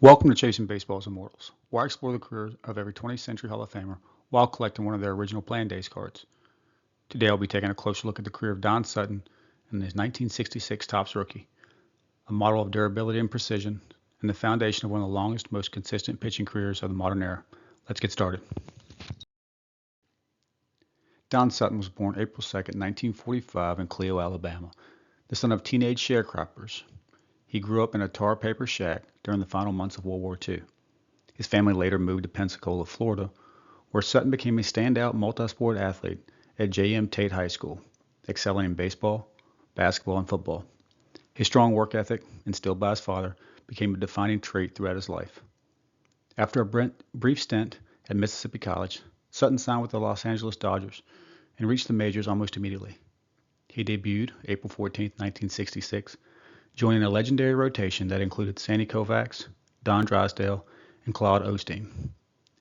Welcome to Chasing Baseball's Immortals, where I explore the career of every 20th century Hall of Famer while collecting one of their original Playing Days cards. Today I'll be taking a closer look at the career of Don Sutton and his 1966 Topps rookie, a model of durability and precision, and the foundation of one of the longest, most consistent pitching careers of the modern era. Let's get started. Don Sutton was born April 2, 1945 in Clio, Alabama, the son of teenage sharecroppers. He grew up in a tar paper shack during the final months of World War II. His family later moved to Pensacola, Florida, where Sutton became a standout multi-sport athlete at J.M. Tate High School, excelling in baseball, basketball, and football. His strong work ethic, instilled by his father, became a defining trait throughout his life. After a brief stint at Mississippi College, Sutton signed with the Los Angeles Dodgers and reached the majors almost immediately. He debuted April 14, 1966, joining a legendary rotation that included Sandy Koufax, Don Drysdale, and Claude Osteen.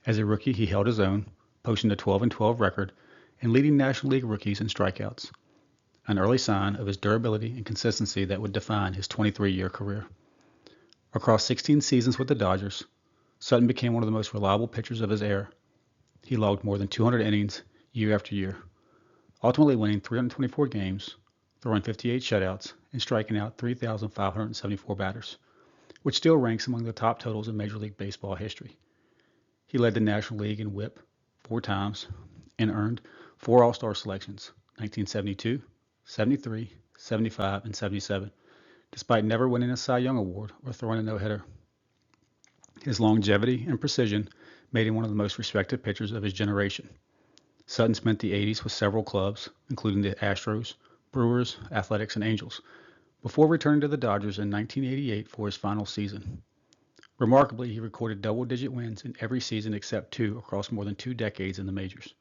As a rookie, he held his own, posting a 12-12 record and leading National League rookies in strikeouts, an early sign of his durability and consistency that would define his 23-year career. Across 16 seasons with the Dodgers, Sutton became one of the most reliable pitchers of his era. He logged more than 200 innings year after year, ultimately winning 324 games, throwing 58 shutouts, and striking out 3,574 batters, which still ranks among the top totals in Major League Baseball history. He led the National League in WHIP 4 times and earned 4 All-Star selections, 1972, 73, 75, and 77, despite never winning a Cy Young Award or throwing a no-hitter. His longevity and precision made him one of the most respected pitchers of his generation. Sutton spent the 80s with several clubs, including the Astros, Brewers, Athletics, and Angels, before returning to the Dodgers in 1988 for his final season. Remarkably, he recorded double-digit wins in every season except 2 across more than 2 decades in the majors.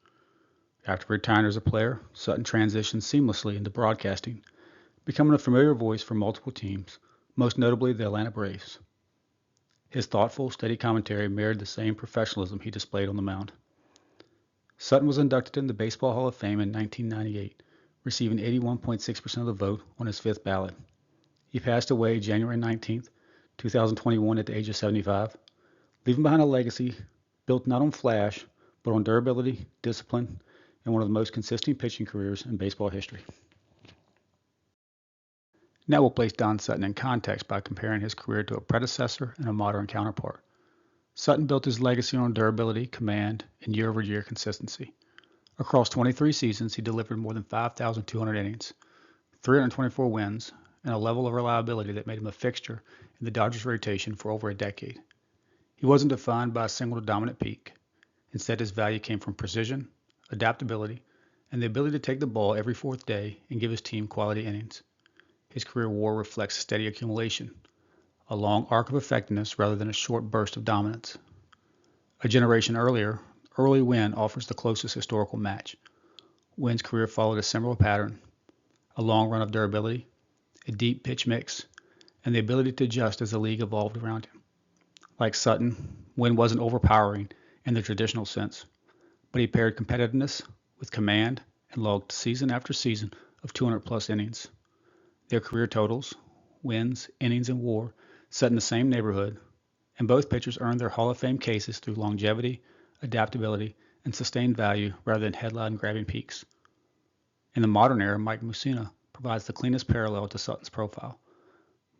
After retiring as a player, Sutton transitioned seamlessly into broadcasting, becoming a familiar voice for multiple teams, most notably the Atlanta Braves. His thoughtful, steady commentary mirrored the same professionalism he displayed on the mound. Sutton was inducted in the Baseball Hall of Fame in 1998, receiving 81.6% of the vote on his 5th ballot. He passed away January 19, 2021 at the age of 75, leaving behind a legacy built not on flash, but on durability, discipline, and one of the most consistent pitching careers in baseball history. Now we'll place Don Sutton in context by comparing his career to a predecessor and a modern counterpart. Sutton built his legacy on durability, command, and year-over-year consistency. Across 23 seasons, he delivered more than 5,200 innings, 324 wins, and a level of reliability that made him a fixture in the Dodgers rotation for over a decade. He wasn't defined by a single dominant peak. Instead, his value came from precision, adaptability, and the ability to take the ball every 4th day and give his team quality innings. His career WAR reflects steady accumulation, a long arc of effectiveness rather than a short burst of dominance. A generation earlier, Early Wynn offers the closest historical match. Wynn's career followed a similar pattern, a long run of durability, a deep pitch mix, and the ability to adjust as the league evolved around him. Like Sutton, Wynn wasn't overpowering in the traditional sense, but he paired competitiveness with command and logged season after season of 200-plus innings. Their career totals, wins, innings, and WAR, set in the same neighborhood, and both pitchers earned their Hall of Fame cases through longevity, adaptability, and sustained value rather than headline-grabbing peaks. In the modern era, Mike Mussina provides the cleanest parallel to Sutton's profile.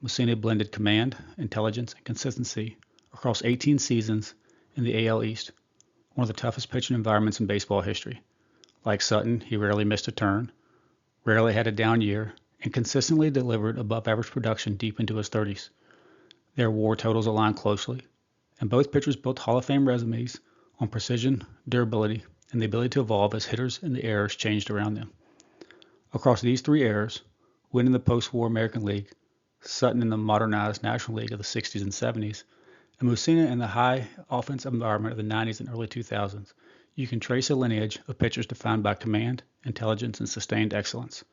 Mussina blended command, intelligence, and consistency across 18 seasons in the AL East, one of the toughest pitching environments in baseball history. Like Sutton, he rarely missed a turn, rarely had a down year, and consistently delivered above-average production deep into his 30s. Their WAR totals aligned closely, and both pitchers built Hall of Fame resumes on precision, durability, and the ability to evolve as hitters and the eras changed around them. Across these 3 eras, Wynn in the post-war American League, Sutton in the modernized National League of the 60s and 70s, and Mussina in the high offensive environment of the 90s and early 2000s, you can trace a lineage of pitchers defined by command, intelligence, and sustained excellence.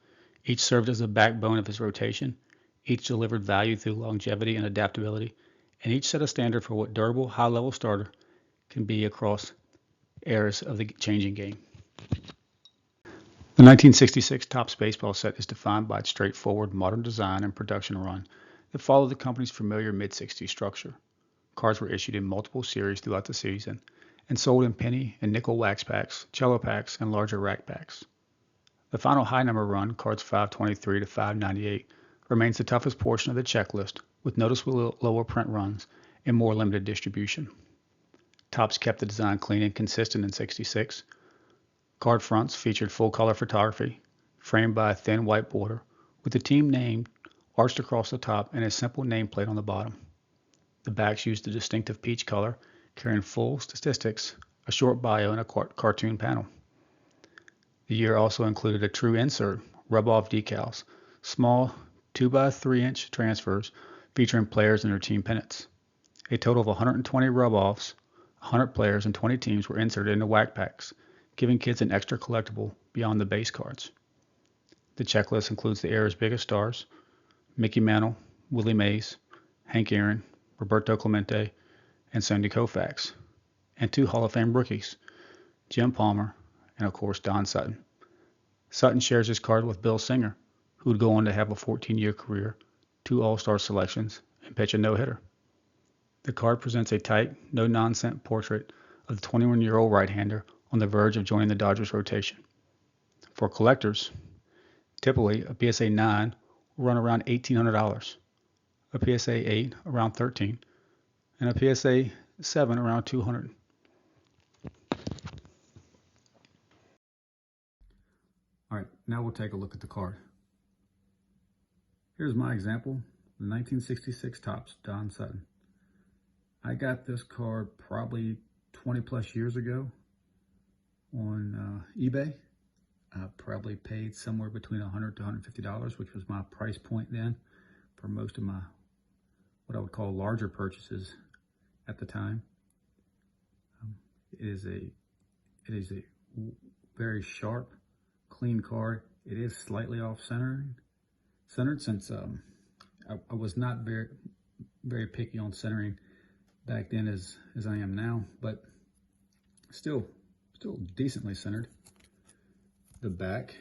Each served as the backbone of his rotation, each delivered value through longevity and adaptability, and each set a standard for what durable, high-level starter can be across eras of the changing game. The 1966 Topps baseball set is defined by its straightforward modern design and production run that followed the company's familiar mid-60s structure. cards were issued in multiple series throughout the season and sold in penny and nickel wax packs, cello packs, and larger rack packs. The final high number run, cards 523 to 598, remains the toughest portion of the checklist, with noticeably lower print runs and more limited distribution. Topps kept the design clean and consistent in '66. Card fronts featured full-color photography, framed by a thin white border, with the team name arched across the top and a simple nameplate on the bottom. The backs used the distinctive peach color, carrying full statistics, a short bio, and a cartoon panel. The year also included a true insert, rub-off decals, small 2x3-inch transfers featuring players and their team pennants. A total of 120 rub-offs, 100 players, and 20 teams were inserted into whack packs, giving kids an extra collectible beyond the base cards. The checklist includes the era's biggest stars, Mickey Mantle, Willie Mays, Hank Aaron, Roberto Clemente, and Sandy Koufax, and 2 Hall of Fame rookies, Jim Palmer, and of course Don Sutton. Sutton shares his card with Bill Singer, who would go on to have a 14-year career, 2 All-Star selections, and pitch a no-hitter. The card presents a tight, no-nonsense portrait of the 21-year-old right-hander on the verge of joining the Dodgers rotation. For collectors, typically a PSA 9 will run around $1,800, a PSA 8 around $13, and a PSA 7 around $200. All right, now we'll take a look at the card. Here's my example, the 1966 Topps Don Sutton. I got this card probably 20 plus years ago on eBay. I probably paid somewhere between $100 to $150, which was my price point then for most of my what I would call larger purchases at the time. It is a very sharp, clean card. It is slightly off-centered since I was not very picky on centering back then as I am now, but still decently centered. The back,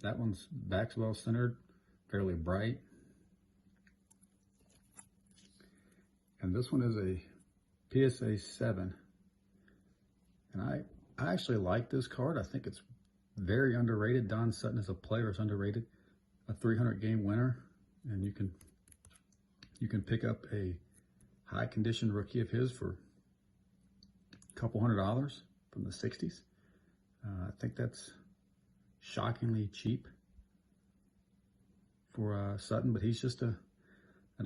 that one's back's well centered, fairly bright, and this one is a PSA 7, and I actually like this card. I think it's very underrated. Don Sutton as a player is underrated. A 300 game winner, and you can pick up a high condition rookie of his for a couple $100 from the 60s. I think that's shockingly cheap for Sutton, but he's just an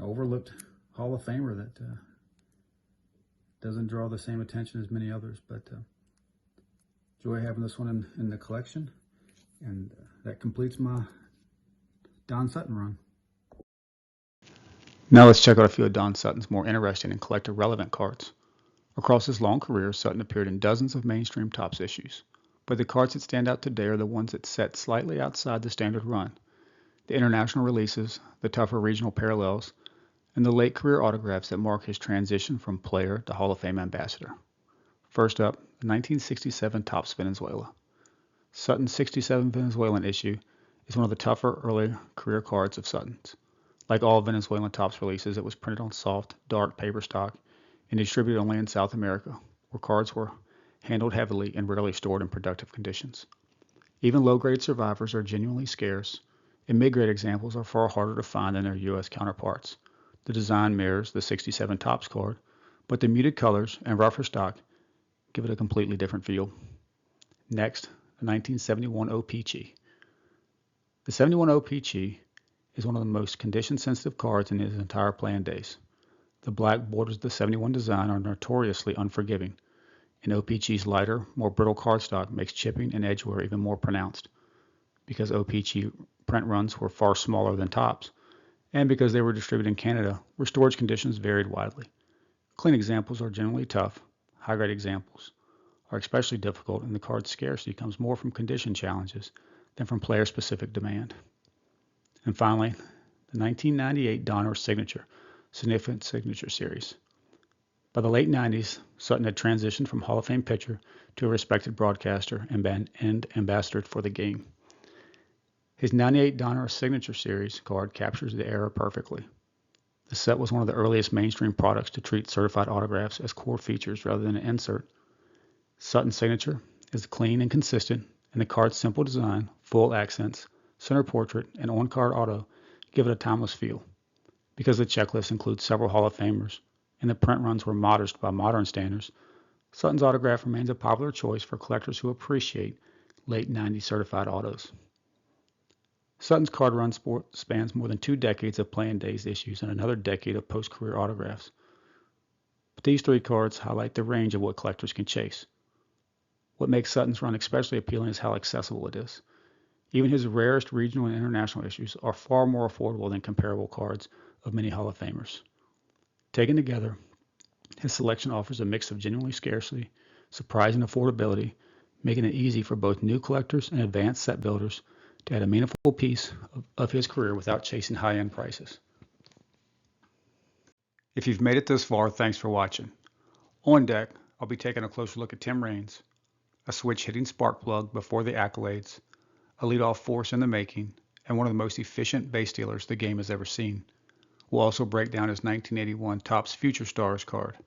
overlooked Hall of Famer that doesn't draw the same attention as many others, but enjoy having this one in the collection, and that completes my Don Sutton run. Now let's check out a few of Don Sutton's more interesting and collector relevant cards. Across his long career, Sutton appeared in dozens of mainstream Topps issues, but the cards that stand out today are the ones that set slightly outside the standard run. The international releases, the tougher regional parallels, and the late career autographs that mark his transition from player to Hall of Fame ambassador. First up, the 1967 Topps Venezuela. Sutton's 67 Venezuelan issue is one of the tougher early career cards of Sutton's. Like all Venezuelan Topps releases, it was printed on soft, dark paper stock and distributed only in South America, where cards were handled heavily and rarely stored in productive conditions. Even low-grade survivors are genuinely scarce, and mid-grade examples are far harder to find than their U.S. counterparts. The design mirrors the 67 Topps card, but the muted colors and rougher stock give it a completely different feel. Next, the 1971 OPC. The 71 OPC is one of the most condition-sensitive cards in his entire playing days. The black borders of the 71 design are notoriously unforgiving, and OPC's lighter, more brittle cardstock makes chipping and edge wear even more pronounced. Because OPC print runs were far smaller than Topps, and because they were distributed in Canada, where storage conditions varied widely. Clean examples are generally tough. High-grade examples are especially difficult, and the card's scarcity comes more from condition challenges than from player-specific demand. And finally, the 1998 Donruss Significant Signature Series. By the late 90s, Sutton had transitioned from Hall of Fame pitcher to a respected broadcaster and ambassador for the game. His 98 Donruss Signature Series card captures the era perfectly. The set was one of the earliest mainstream products to treat certified autographs as core features rather than an insert. Sutton's signature is clean and consistent, and the card's simple design, full accents, center portrait, and on-card auto give it a timeless feel. Because the checklist includes several Hall of Famers, and the print runs were modest by modern standards, Sutton's autograph remains a popular choice for collectors who appreciate late 90s certified autos. Sutton's card run spans more than 2 decades of playing days issues and another decade of post-career autographs. But these 3 cards highlight the range of what collectors can chase. What makes Sutton's run especially appealing is how accessible it is. Even his rarest regional and international issues are far more affordable than comparable cards of many Hall of Famers. Taken together, his selection offers a mix of genuinely scarcity, surprising affordability, making it easy for both new collectors and advanced set builders to add a meaningful piece of his career without chasing high-end prices. If you've made it this far, thanks for watching. On deck, I'll be taking a closer look at Tim Raines, a switch hitting spark plug before the accolades, a leadoff force in the making, and one of the most efficient base stealers the game has ever seen. We'll also break down his 1981 Topps Future Stars card,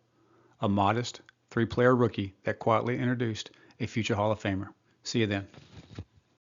a modest 3-player rookie that quietly introduced a future Hall of Famer. See you then.